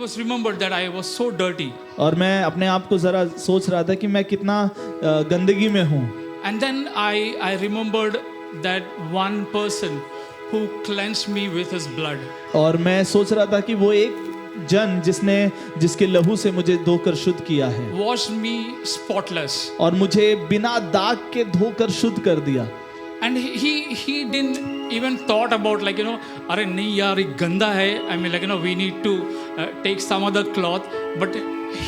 was remembered that I was so dirty. और मैं अपने आप को जरा सोच रहा था कि मैं कितना गंदगी में हूँ। And then I remembered that one person who cleansed me with his blood. और मैं सोच रहा था कि वो एक जन जिसके लहू से मुझे धोकर शुद्ध किया है, Washed me spotless. और मुझे बिना दाग के धोकर शुद्ध कर दिया। And he didn't even thought about like, अरे नहीं यार ये गंदा है, I mean like, we need to take some other cloth, but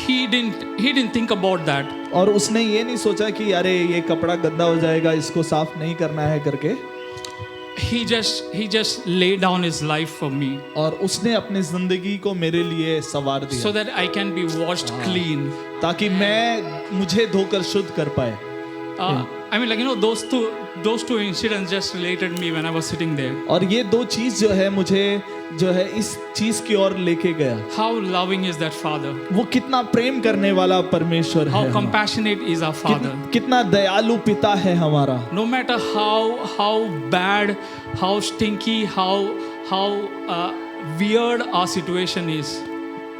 he didn't think about that. और उसने ये नहीं सोचा कि अरे ये कपड़ा गंदा हो जाएगा, इसको साफ नहीं करना है करके। He just laid down his life for me, और उसने अपनी जिंदगी को मेरे लिए संवार दिया, so that I can be washed clean. ताकि मुझे धोकर शुद्ध कर पाए। I mean like, those two incidents just related me when I was sitting there. और ये दो चीज जो है मुझे जो है इस चीज की ओर लेके गया। How loving is that Father? वो कितना प्रेम करने वाला परमेश्वर How है, compassionate is our Father? कितना दयालु पिता है हमारा। No matter how bad, how stinky, how weird our situation is,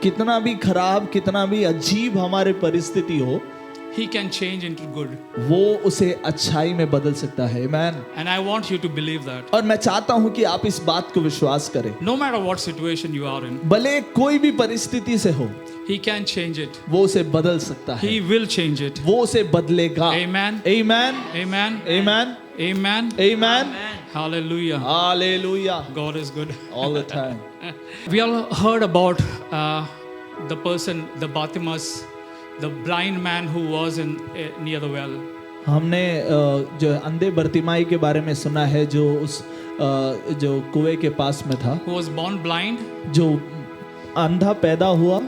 कितना भी खराब, कितना भी अजीब हमारे परिस्थिति हो, He can change into good. वो उसे अच्छाई में बदल सकता है। आमीन। And I want you to believe that. और मैं चाहता हूँ कि आप इस बात को विश्वास करें। No matter what situation you are in, भले कोई भी परिस्थिति से हो, He can change it. वो उसे बदल सकता है, He will change it. वो उसे बदलेगा। Amen. आमीन, Amen. आमीन, Amen. आमीन, Hallelujah. Hallelujah, God is good. all the time। We all heard about the person, the Bartimaeus, the blind man who was near the well. हमने जो अंधे बर्तिमाई के बारे में सुना है, जो उस जो कुएं के पास में था, Who was born blind, जो अंधा पैदा हुआ,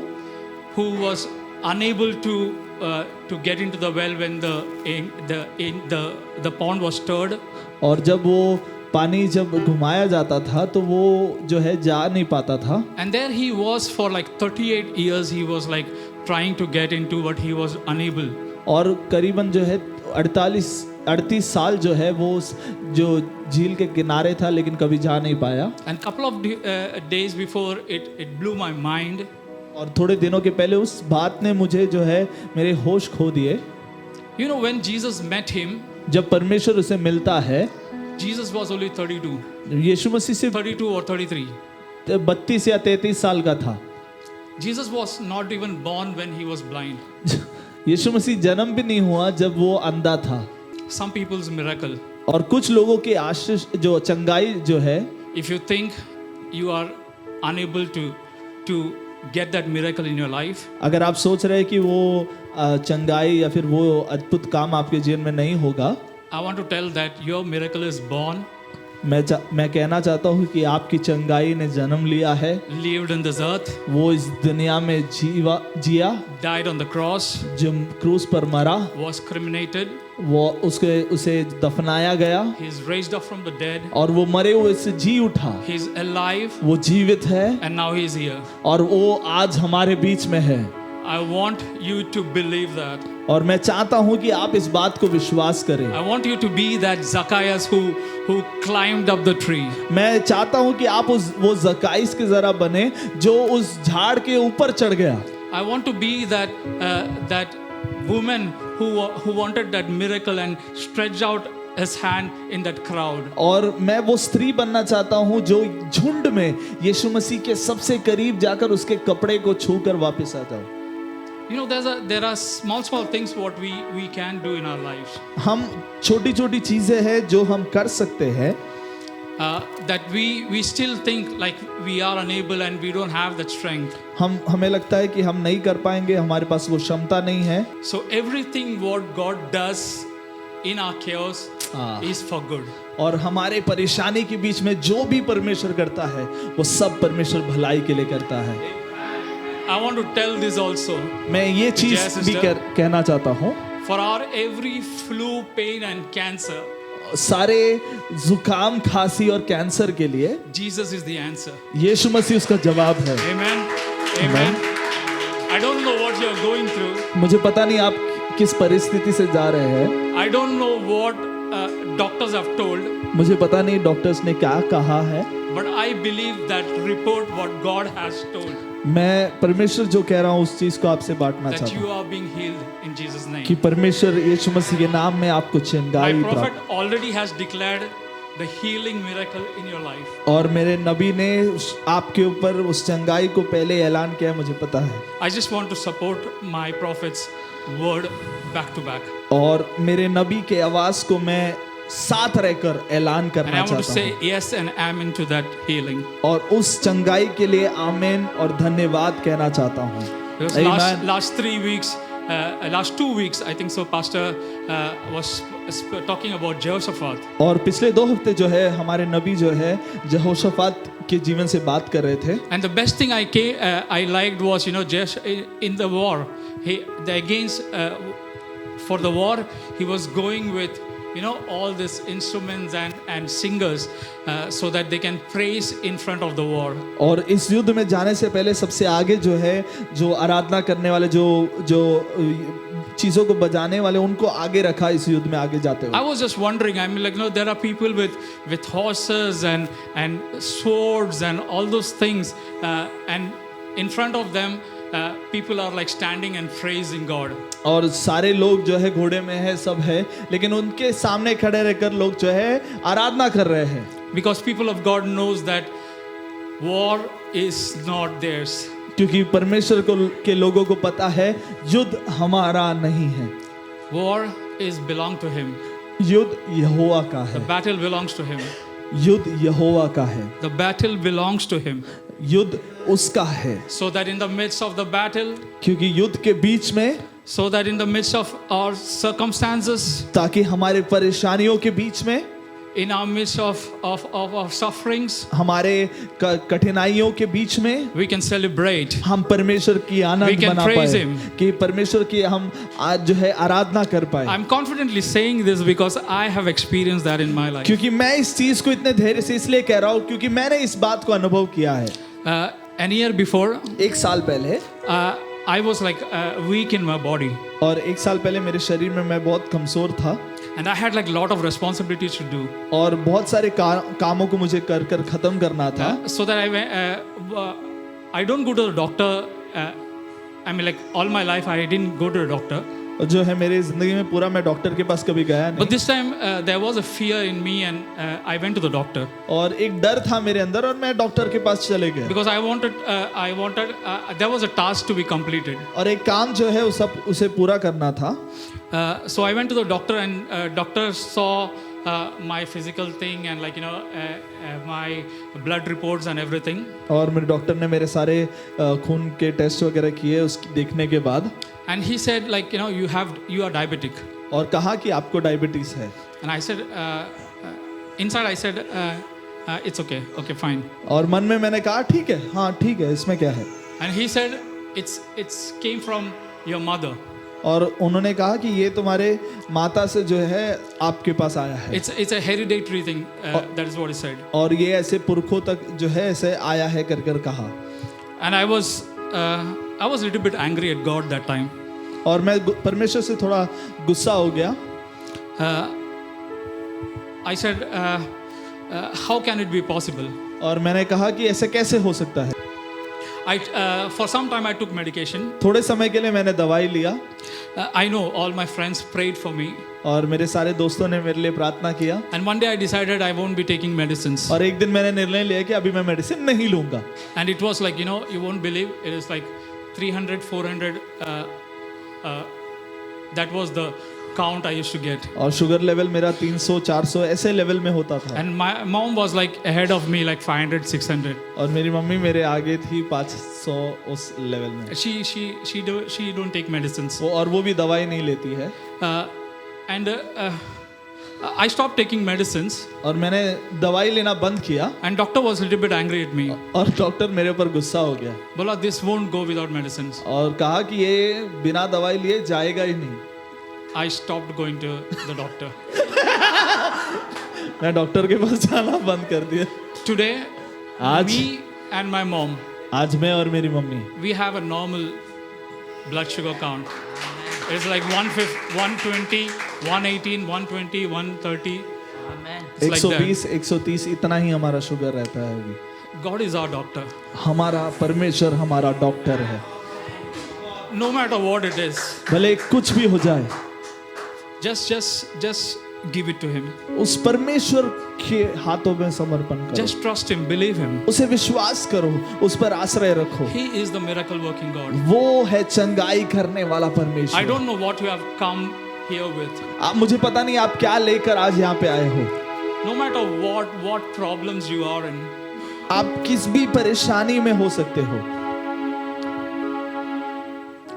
who was unable to get into the well when the pond was stirred. और जब वो पानी जब घुमाया जाता था तो वो जो है जा नहीं पाता था। And there he was for like 38 years. He was like trying to get into, but he was unable. और करीबन जो है 38 साल जो है वो जो झील के किनारे था, लेकिन कभी जा नहीं पाया। And couple of days before, it blew my mind. और थोड़े दिनों के पहले उस बात ने मुझे जो है मेरे होश खो दिए। When Jesus met him, जब परमेश्वर उसे मिलता है, Jesus was only 32. यीशु मसीह सिर्फ 32 or 33. 32 या 33 साल का था। Jesus was not even born when he was blind. यीशु मसीह जन्म भी नहीं हुआ जब वो अंधा था। Some people's miracle. और कुछ लोगों के आशीष जो चंगाई जो है, If you think you are unable to get that miracle in your life, अगर आप सोच रहे हैं कि वो चंगाई या फिर वो अद्भुत काम आपके जीवन में नहीं होगा, I want to tell that your miracle is born, मैं कहना चाहता हूँ कि आपकी चंगाई ने जन्म लिया है। lived in this earth, वो इस दुनिया में जिया, died on the cross, जो क्रूस पर मरा, was cremated, वो उसे दफनाया गया, he is raised up from the dead, और वो मरे हुए से जी उठा, he is alive, वो जीवित है, and now he is here. और वो आज हमारे बीच में है। I want you to believe that. और मैं चाहता हूँ कि आप इस बात को विश्वास करें। I want you to be that Zacchaeus who climbed up the tree. मैं चाहता हूँ कि आप वो ज़काइस की जरा बने जो उस झाड़ के ऊपर चढ़ गया। I want to be that woman who wanted that miracle and stretched out his hand in that crowd. और मैं वो स्त्री बनना चाहता हूँ जो झुंड में यीशु मसीह के सबसे करीब जाकर उसके कपड़े को छूकर वापस आ जाऊँ। There are small things what we can do in our lives. हम छोटी-छोटी चीजें हैं जो हम कर सकते हैं, that we still think like we are unable and we don't have that strength. हमें लगता है कि हम नहीं कर पाएंगे, हमारे पास वो क्षमता नहीं है। So everything what God does in our chaos is for good. और हमारे परेशानी के बीच में जो भी परमेश्वर करता है वो सब परमेश्वर भलाई के लिए करता है। I want to tell this also. मैं ये चीज भी कहना चाहता हूँ, for our every flu, pain and cancer, सारे जुकाम, खांसी और कैंसर के लिए Jesus is the answer. यीशु मसीह उसका जवाब है। Amen. Amen. I don't know what you are going through. मुझे पता नहीं आप किस परिस्थिति से जा रहे हैं। I don't know what doctors have told. मुझे पता नहीं डॉक्टर्स ने क्या कहा है। But I believe that report what God has told. मैं परमेश्वर जो कह रहा हूँ उस चीज को आपसे बांटना that चाहता you हूँ are being healed in Jesus' name. कि परमेश्वर यीशु मसीह के नाम में आपको My चंगाई prophet प्राप्त। already has declared the healing miracle in your life. और मेरे नबी ने आपके ऊपर उस चंगाई को पहले ऐलान किया है, मुझे पता है। I just want to support my prophet's word back to back. और मेरे नबी के आवाज को मैं साथ रहकर ऐलान And I करना want to चाहता say हूँ yes and amen to that healing. और उस चंगाई के लिए आमीन और धन्यवाद कहना चाहता हूँ। Because Amen. last 3 weeks, last 2 weeks, I think so, Pastor was talking about Jehoshaphat. और पिछले 2 हफ्ते जो है हमारे नबी जो है यहोशाफात के जीवन से बात कर रहे थे। And the best thing I liked was, you know, just in the war, for the war, he was going with, you know, all these instruments and singers so that they can praise in front of the war. और इस युद्ध में जाने से पहले सबसे आगे जो है जो आराधना करने वाले जो चीजों को बजाने वाले उनको आगे रखा इस युद्ध में आगे जाते I हुए। was just wondering, I mean, like, you know, there are people with horses and swords and all those things, and in front of them, people are like standing and praising God. और सारे लोग जो है घोड़े में है सब है लेकिन उनके सामने खड़े रहकर लोग जो है आराधना कर रहे हैं। Because people of God knows that war is not theirs. क्योंकि परमेश्वर के लोगों को पता है युद्ध हमारा नहीं है, War is belong to Him. युद्ध यहोवा का The है, battle belongs to Him. युद्ध यहोवा का है, The battle belongs to Him. युद्ध उसका है। So that in the midst of the battle, क्योंकि युद्ध के बीच में, so that in the midst of our circumstances, ताकि हमारे परेशानियों के बीच में, in our midst of sufferings, हमारे कठिनाइयों के बीच में we can celebrate. हम परमेश्वर की We आनंद can मना praise पाए him. कि परमेश्वर की हम आज जो है आराधना कर पाए। I'm confidently saying this because I have experienced that in my life. क्योंकि मैं इस चीज को इतने धैर्य से इसलिए कह रहा हूँ क्योंकि मैंने इस बात को अनुभव किया है। An year before, 1 साल पहले I was like weak in my body, और 1 साल पहले मेरे शरीर में मैं बहुत कमजोर था and I had like lot of responsibilities to do. और बहुत सारे कामों को मुझे कर कर खत्म करना था। So that I went, I don't go to the doctor. I mean, like all my life, I didn't go to the doctor. और जो है मेरी जिंदगी में पूरा मैं डॉक्टर के पास कभी गया But नहीं this time, there was a fear in me, and I went to the doctor और एक डर था मेरे अंदर और मैं डॉक्टर के पास चले गया because I wanted. There was a task to be completed. और एक काम जो है उसे पूरा करना था। So I went to the doctor, and doctor saw my physical thing and like, you know, my blood reports and everything. और मेरे डॉक्टर ने मेरे सारे खून के टेस्ट वगैरह किए उसकी देखने के बाद And he said, like, you know, you are diabetic. और कहा कि आपको डायबिटीज है। And I said, inside I said, it's okay, fine. और मन में मैंने कहा ठीक है, हाँ ठीक है, इसमें क्या है। And he said, it's came from your mother. और उन्होंने कहा कि ये तुम्हारे माता से जो है आपके पास आया है। It's a hereditary thing. That is what he said. और ये ऐसे पुरखों तक जो है ऐसे आया है कर कर कहा। And I was a little bit angry at God that time. और मैं परमेश्वर से थोड़ा गुस्सा हो गया। I said, how can it be possible? और मैंने कहा कि ऐसे कैसे हो सकता है। For some time I took medication. थोड़े समय के लिए मैंने दवाई लिया I know all my friends prayed for me. और मेरे सारे दोस्तों ने मेरे लिए प्रार्थना किया। And one day I decided I won't be taking medicines. और एक दिन मैंने निर्णय लिया कि अभी मैं मेडिसिन नहीं लूंगा। And it was like, you know, you won't believe, it is like 300, 400. That was the count I used to get. और शुगर लेवल मेरा 300, 400 ऐसे लेवल में होता था। And my mom was like ahead of me, like 500, 600. और मेरी mummy मेरे आगे थी 500 उस लेवल में। She don't take medicines. वो भी दवाई नहीं लेती है। And I stopped taking medicines. और मैंने दवाई लेना बंद किया। And doctor was a little bit angry at me. और डॉक्टर मेरे ऊपर गुस्सा हो गया। बोला this won't go without medicines. और कहा कि ये बिना दवाई लिए जाएगा ही नहीं। I stopped going to the doctor. मैं डॉक्टर के पास जाना बंद कर दिया। Today, आज me and my mom, आज मैं और मेरी mummy we have a normal blood sugar count. It's like 120, 118, 120, 130. Amen. It's like that. 120, 130 इतना ही हमारा शुगर रहता है अभी। God is our doctor. हमारा परमेश्वर हमारा डॉक्टर है। No matter what it is, भले कुछ भी हो जाए, just give it to Him. उस परमेश्वर के हाथों में समर्पण करो। Just trust Him, believe Him. उसे विश्वास करो, उस पर आश्रय रखो। He is the miracle working God. वो है चंगाई करने वाला I परमेश्वर। don't know what you have come here with. मुझे पता नहीं आप क्या लेकर आज यहाँ पे आए हो। No matter what problems you are in, आप किस भी परेशानी में हो सकते हो।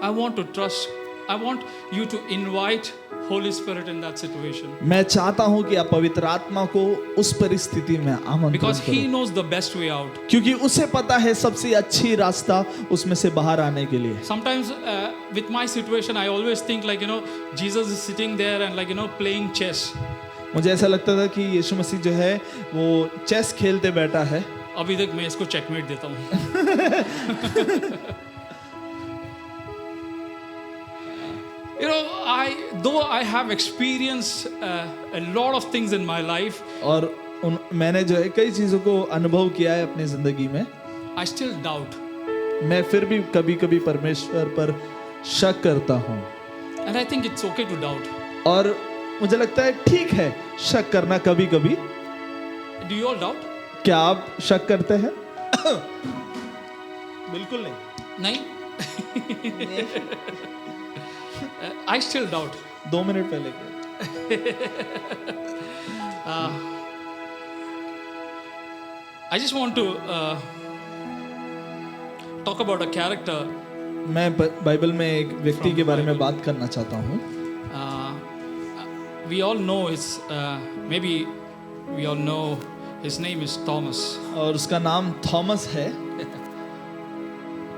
I want to trust. I want you to invite Holy Spirit in that situation. मैं चाहता हूं कि आप पवित्र आत्मा को उस परिस्थिति में आमंत्रित Because He करो, knows the best way out. क्योंकि उसे पता है सबसे अच्छी रास्ता उसमें से बाहर आने के लिए। Sometimes with my situation, I always think like, Jesus is sitting there and like, playing chess. मुझे ऐसा लगता था कि यीशु मसीह जो है वो चेस खेलते बैठा है। अभी तक मैं इसको चेकमेट देता हूँ। Though I have experienced a lot of things in my life, और मैंने जो है कई चीजों को अनुभव किया है अपनी जिंदगी में, I still doubt. मैं फिर भी कभी-कभी परमेश्वर पर शक करता हूँ। And I think it's okay to doubt. और मुझे लगता है ठीक है शक करना कभी-कभी। Do you all doubt? क्या आप शक करते हैं? बिल्कुल नहीं। नहीं? I still doubt. 2 मिनट पहले के। I just want to talk about a character. मैं बाइबल में एक व्यक्ति के बारे में बात करना चाहता हूँ। We all know maybe we all know his name is Thomas. और उसका नाम थॉमस है।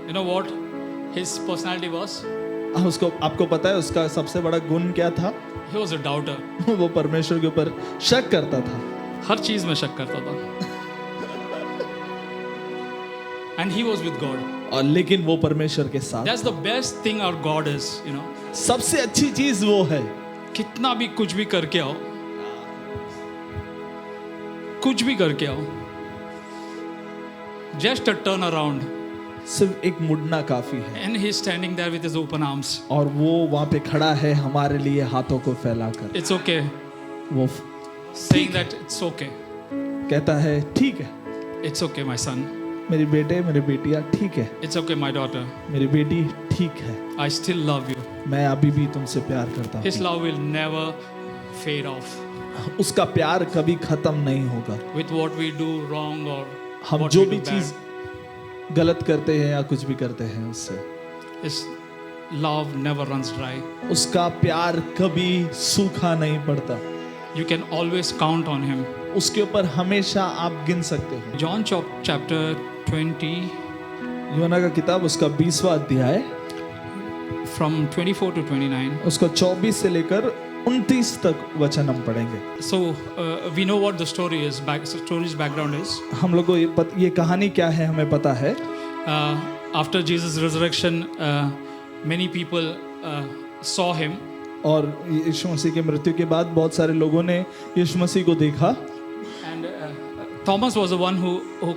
You know what his personality was? उसको आपको पता है उसका सबसे बड़ा गुण क्या था? He was a doubter. वो परमेश्वर के ऊपर शक करता था। हर चीज में शक करता था। And he was with God. और लेकिन वो परमेश्वर के साथ। That's the best thing our God is, सबसे अच्छी चीज वो है। कितना भी कुछ भी करके आओ, कुछ भी करके आओ, just a turn around. सिर्फ एक मुड़ना काफी है। And he's standing there with his open arms. और वो वहाँ पे खड़ा है हमारे लिए हाथों को फैलाकर। It's okay. वो Saying that it's okay. कहता है ठीक है। It's okay, my son. मेरी बेटे मेरी बेटियाँ ठीक है। It's okay, my daughter. मेरी बेटी ठीक है। I still love you. मैं अभी भी तुमसे प्यार करता His हूँ। love will never fade off. उसका प्यार कभी खत्म नहीं होगा। With what we do wrong or हम what जो we भी do चीज bad. गलत करते हैं या कुछ भी करते हैं उससे His love never runs dry. उसका प्यार कभी सूखा नहीं पड़ता। You can always count on him. उसके ऊपर हमेशा आप गिन सकते हो। John chapter 20 यूहन्ना का किताब उसका 20वां अध्याय from 24 to 29. उसको 24 से लेकर 29 तक वचन हम पढ़ेंगे। So we know what the story is. Story's background is हम लोग को ये कहानी क्या है हमें पता है। after Jesus' resurrection, many people saw him. और यीशु मसीह के मृत्यु के बाद बहुत सारे लोगों ने यीशु मसीह को देखा। And Thomas was the one who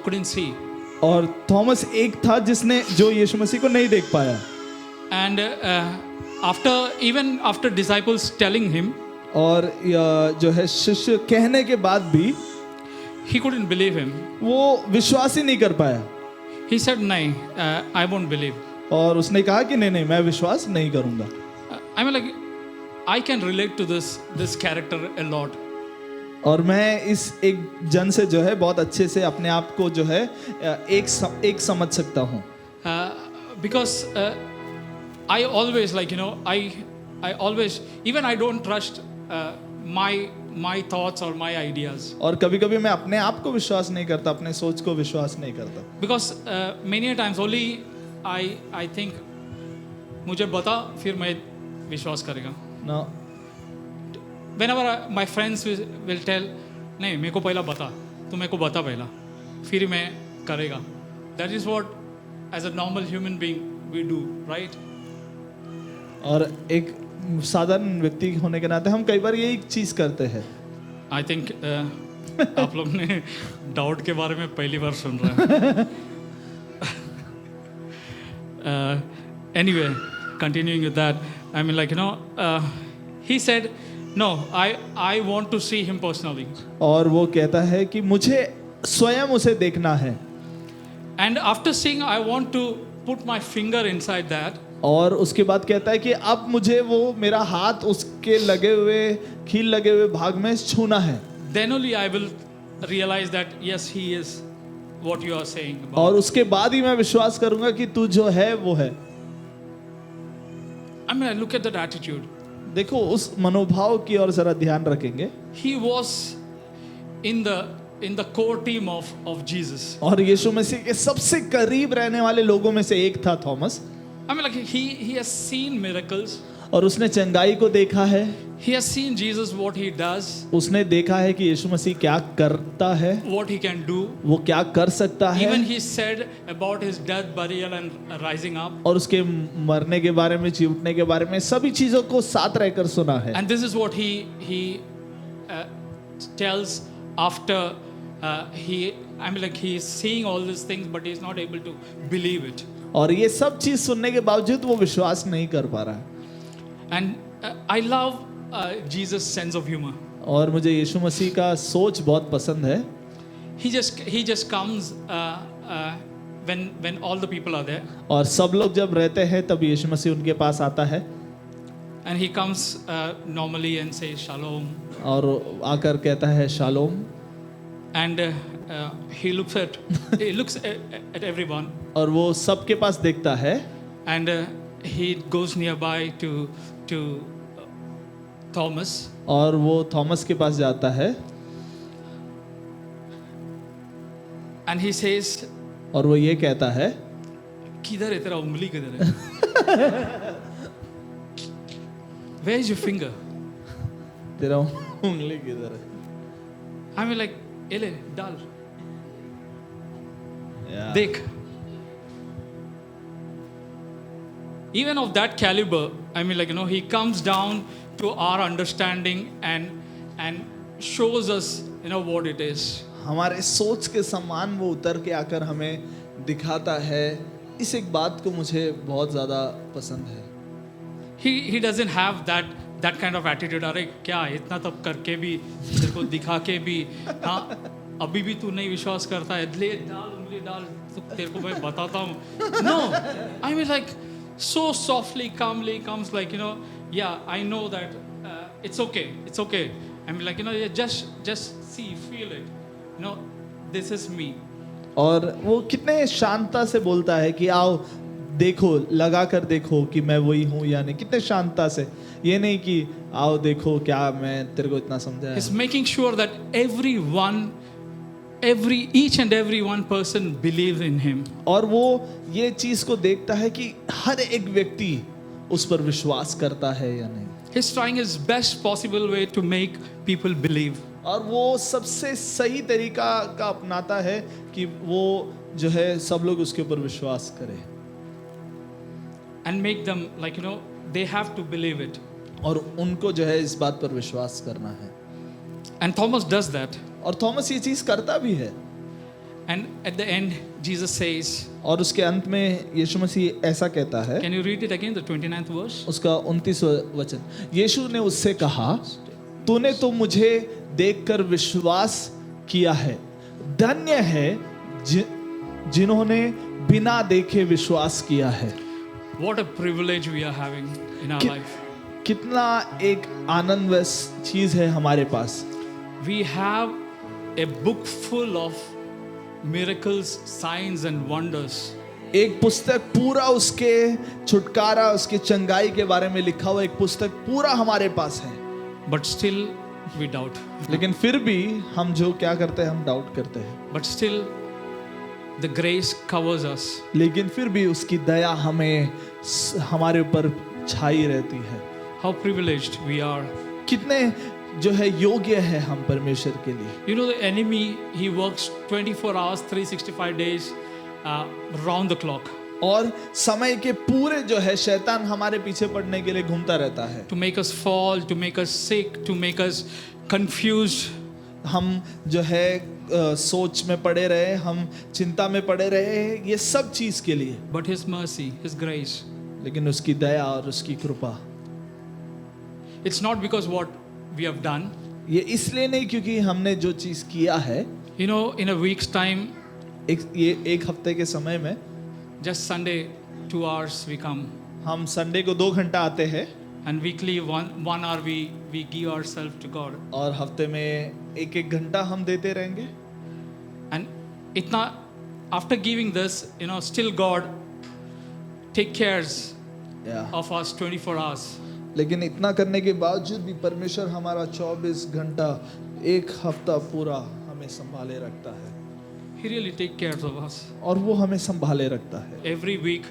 couldn't see. और थॉमस एक था जिसने जो यीशु मसीह को नहीं देख पाया। And even after disciples telling him, और जो है शिष्य कहने के बाद भी he couldn't believe him. वो विश्वास ही नहीं कर पाया। He said, "No, I won't believe." और उसने कहा कि नहीं मैं विश्वास नहीं करूंगा। I mean, like, I can relate to this character a lot. और मैं इस एक जन से जो है बहुत अच्छे से अपने आप को जो है एक समझ सकता हूँ। Because I always I always, even I don't trust my thoughts or my ideas. और कभी-कभी मैं अपने आप को विश्वास नहीं करता, अपने सोच को विश्वास नहीं करता। Because many times only I think मुझे बता फिर मैं विश्वास करेगा। No. Whenever my friends will tell, नहीं मेरे को पहला बता, तू मेरे को बता पहला, फिर मैं करेगा। That is what as a normal human being we do, right? और एक साधारण व्यक्ति होने के नाते हम कई बार यही चीज करते हैं। I think आप लोग ने डाउट के बारे में पहली बार सुन रहे हैं. Anyway, continuing with that, I mean, like, he said, no, I want to see him personally. और वो कहता है कि मुझे स्वयं उसे देखना है. And after seeing, I want to put my finger inside that. और उसके बाद कहता है कि अब मुझे वो मेरा हाथ उसके लगे हुए कील लगे हुए भाग में छूना है. Then only I will realize that yes, he is what you are saying about. और उसके बाद ही मैं विश्वास करूंगा कि तू जो है वो है. I mean, I look at that attitude. देखो उस मनोभाव की ओर जरा ध्यान रखेंगे. He was in the core team of Jesus. और यीशु मसीह के सबसे करीब रहने वाले लोगों में से एक था Thomas. I mean, like, he has seen miracles. और उसने चंगाई को देखा है. He has seen Jesus what he does, उसने देखा है कि यीशु मसीह क्या करता है, what he can do. वो क्या कर सकता है. Even he said about his death, burial, and rising up. और उसके मरने के बारे में, जी उठने के बारे में, सभी चीजों को साथ रहकर सुना है. And this is what he tells after I mean, like, he is seeing all these things, but he is not able to believe it. और ये सब चीज सुनने के बावजूद वो विश्वास नहीं कर पा रहा है. And I love Jesus' sense of humor. और मुझे यीशु मसीह का सोच बहुत पसंद है. He just comes when all the people are there. और सब लोग जब रहते हैं तब यीशु मसीह उनके पास आता है. And he comes normally and says shalom. और आकर कहता है shalom. And he looks at everyone. और वो सबके पास देखता है. And he goes nearby to Thomas. और वो थॉमस के पास जाता है. And he says, और वो ये कहता है, किधर है तेरा उंगली, किधर है? Where is your finger? तेरा उंगली किधर है? I mean, like, ele डाल, Yeah. देख. Even of that caliber, I mean, like, he comes down to our understanding and shows us, what it is. हमारे सोच के समान वो उतर के आकर हमें दिखाता है. इस एक बात को मुझे बहुत ज़्यादा पसंद है. He doesn't have that kind of attitude. अरे क्या इतना तब करके भी तेरे को दिखा के भी, हाँ अभी भी तू नहीं विश्वास करता है, ले डाल उंगली डाल, तो तेरे को मैं बताता हूँ. No, I mean, like, so softly, calmly comes, like, yeah, I know that it's okay. I mean, like, just see, feel it. This is me. और वो कितने शांतता से बोलता है कि आओ देखो, लगा कर देखो कि मैं वही हूँ या नहीं. कितने शांतता से. ये नहीं कि आओ देखो क्या मैं तेरे को इतना समझाया. He's making sure that each and every one person believes in him. और वो ये चीज को देखता है कि हर एक व्यक्ति उस पर विश्वास करता है या नहीं. He's trying his best possible way to make people believe. और वो सबसे सही तरीका का अपनाता है कि वो जो है सब लोग उसके ऊपर विश्वास करें. And make them, like, they have to believe it. और उनको जो है इस बात पर विश्वास करना है. And Thomas does that. और थॉमस ये चीज करता भी है. And at the end, Jesus says, और उसके अंत में यीशु मसीह ऐसा कहता है. can you read it again, the 29th verse? उसका 29वां वचन. यीशु ने उससे कहा, तूने तो मुझे देखकर विश्वास किया है. धन्य है जिन्होंने बिना देखे विश्वास किया है. What a privilege we are having in our life. कितना एक आनंद चीज है हमारे पास. We have a book full of miracles, signs and wonders. एक पुस्तक पूरा उसके छुटकारा, उसके चंगाई के बारे में लिखा हुआ एक पुस्तक पूरा हमारे पास है. But still we doubt. लेकिन फिर भी हम जो क्या करते हैं, हम डाउट करते हैं. But still the grace covers us. लेकिन फिर भी उसकी दया हमारे ऊपर छाई रहती है. How privileged we are. कितने जो है योग्य है हम परमेश्वर के लिए. The enemy, he works 24 hours, 365 days, round the clock. और समय के पूरे जो है शैतान हमारे पीछे पड़ने के लिए घूमता रहता है. To make us fall, to make us sick, to make us confused. हम जो है सोच में पड़े रहे, हम चिंता में पड़े रहे, ये सब चीज के लिए, but His mercy, His grace. लेकिन उसकी दया और उसकी कृपा, It's not because what we have done. ये इसलिए नहीं क्योंकि हमने जो चीज किया है। You know, in a week's time, ये एक हफ्ते के समय में just Sunday, 2 hours we come. हम संडे को 2 घंटा आते हैं And weekly, one hour we give ourselves to God. और हफ्ते में 1-1 घंटा हम देते रहेंगे। And itna, after giving this, you know, still God take cares of us 24 hours. लेकिन इतना करने के बावजूद भी परमेश्वर हमारा 24 घंटा, 1 हफ्ता पूरा हमें संभाले रखता है, He really take cares of us. और वो हमें संभाले रखता है। Every week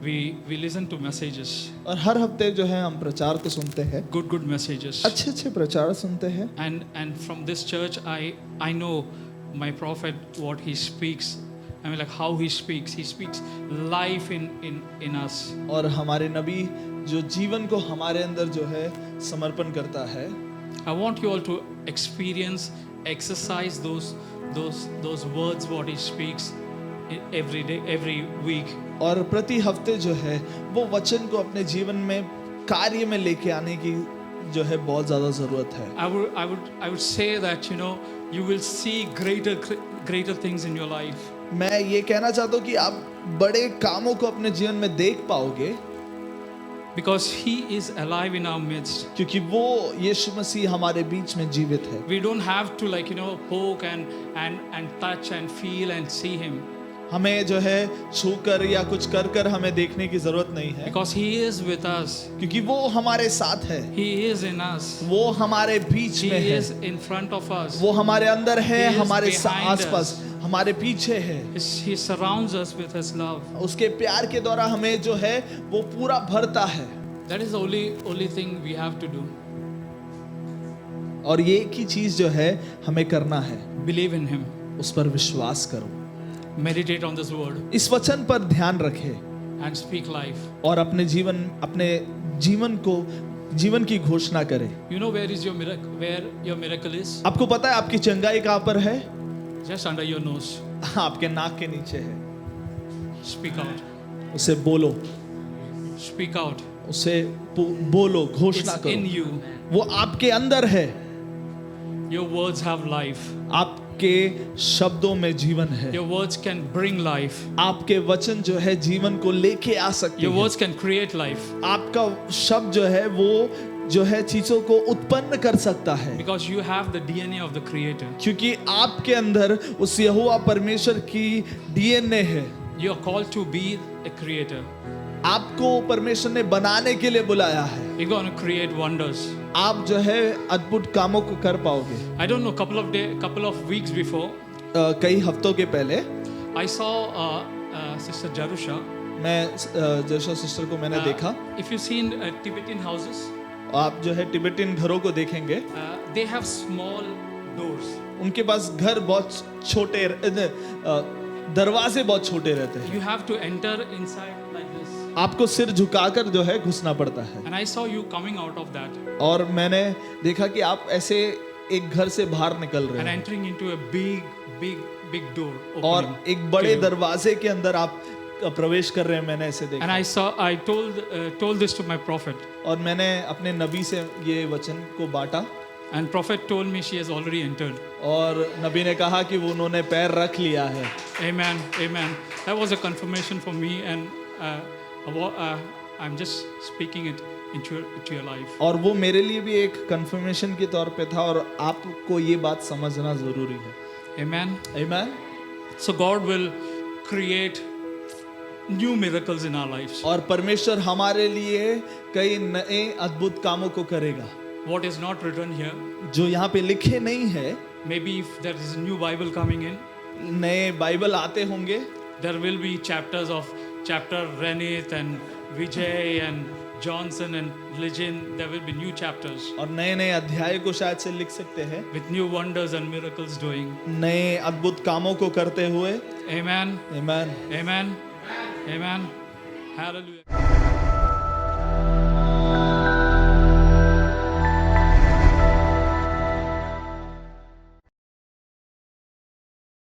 we listen to messages, और हर हफ्ते जो है हम प्रचार को सुनते हैं, good messages. अच्छे अच्छे प्रचार सुनते हैं। And from this church, I know my prophet, what he speaks. I mean, like how he speaks life in us. और हमारे नबी जो जीवन को हमारे अंदर जो है समर्पण करता है। I want you all to experience, exercise those words what he speaks every day, every week. और प्रति हफ्ते जो है वो वचन को अपने जीवन में कार्य में लेके आने की जो है बहुत ज़्यादा ज़रूरत है। I would say that, you know, you will see greater things in your life. मैं ये कहना चाहता हूँ कि आप बड़े कामों को अपने जीवन में देख पाओगे, Because he is alive in our midst. क्योंकि वो यीशु मसीह हमारे बीच में जीवित है। We don't have to, like, you know, poke and touch and feel and see him. हमें जो है छू कर या कुछ कर कर हमें देखने की जरूरत नहीं है, Because he is with us. क्योंकि वो हमारे साथ है, He is in us. वो हमारे बीच He में है, is in front of us. वो हमारे अंदर है, He is हमारे behind आसपास, हमारे पीछे है। He surrounds us with his love. उसके प्यार के द्वारा हमें जो है वो पूरा भरता है। That is the only thing we have to do. और ये एक ही चीज जो है हमें करना है, Believe in him. उस पर विश्वास करो, Meditate on this word इस वचन पर ध्यान रखे and speak life. और अपने जीवन की घोषणा करे। You know where your miracle is? आपको पता है आपकी चंगाई कहाँ पर है? Just under your nose. आपके नाक के नीचे है। Speak out. उसे बोलो, Speak out. उसे बोलो, घोषणा It's in करो। you. वो आपके अंदर है, Your words have life. आपके शब्दों में जीवन है। Your words can bring life. आपके वचन जो है जीवन को लेके आ सकते Your हैं। words can create life. आपका शब्द जो है वो जो है चीजों को उत्पन्न कर सकता है, Because you have the DNA of the Creator. क्योंकि आपके अंदर उस यहोवा परमेश्वर की डीएनए है। You are called to be a creator. आपको परमेश्वर ने बनाने के लिए बुलाया है। You're going to create wonders. आप जो है अद्भुत कामों को कर पाओगे। I don't know, couple of weeks before, कई हफ्तों के पहले I saw Sister Jarusha. मैं जर्शा सिस्टर को मैंने देखा। If you see in Tibetan houses, आप जो है टिबेटियन घरों को देखेंगे, they have small doors. उनके पास घर बहुत छोटे, दरवाजे बहुत छोटे रहते हैं। You have to enter inside like this. आपको सिर झुकाकर जो है घुसना पड़ता है। And I saw you coming out of that और मैंने देखा कि आप ऐसे एक घर से बाहर निकल रहे and हैं entering into a big door और opening. एक बड़े दरवाजे के अंदर आप प्रवेश कर रहे हैं। मैंने ऐसे And देखा I told this to my prophet. और मैंने अपने नबी से ये वचन को बांटा And prophet told me she has already entered. और नबी ने कहा कि वो उन्होंने पैर रख लिया है। Amen. Amen. That was a confirmation for me, and I'm just speaking it into your life. और वो मेरे लिए भी एक कंफर्मेशन के तौर पे था और आपको ये बात समझना जरूरी है। Amen. आमीन। So God will create new miracles in our lives. और परमेश्वर हमारे लिए कई नए अद्भुत कामों को करेगा What is not written here, जो यहाँ पे लिखे नहीं है। maybe if there is a new Bible coming in, नए बाइबल आते होंगे, there will be chapters of chapter Renith and Vijay and Johnson and Legend. There will be new chapters और नए नए अध्याय को शायद से लिख सकते हैं, with new wonders and miracles doing. नए अद्भुत कामों को करते हुए। Amen. आमीन। Amen. Amen. Hallelujah.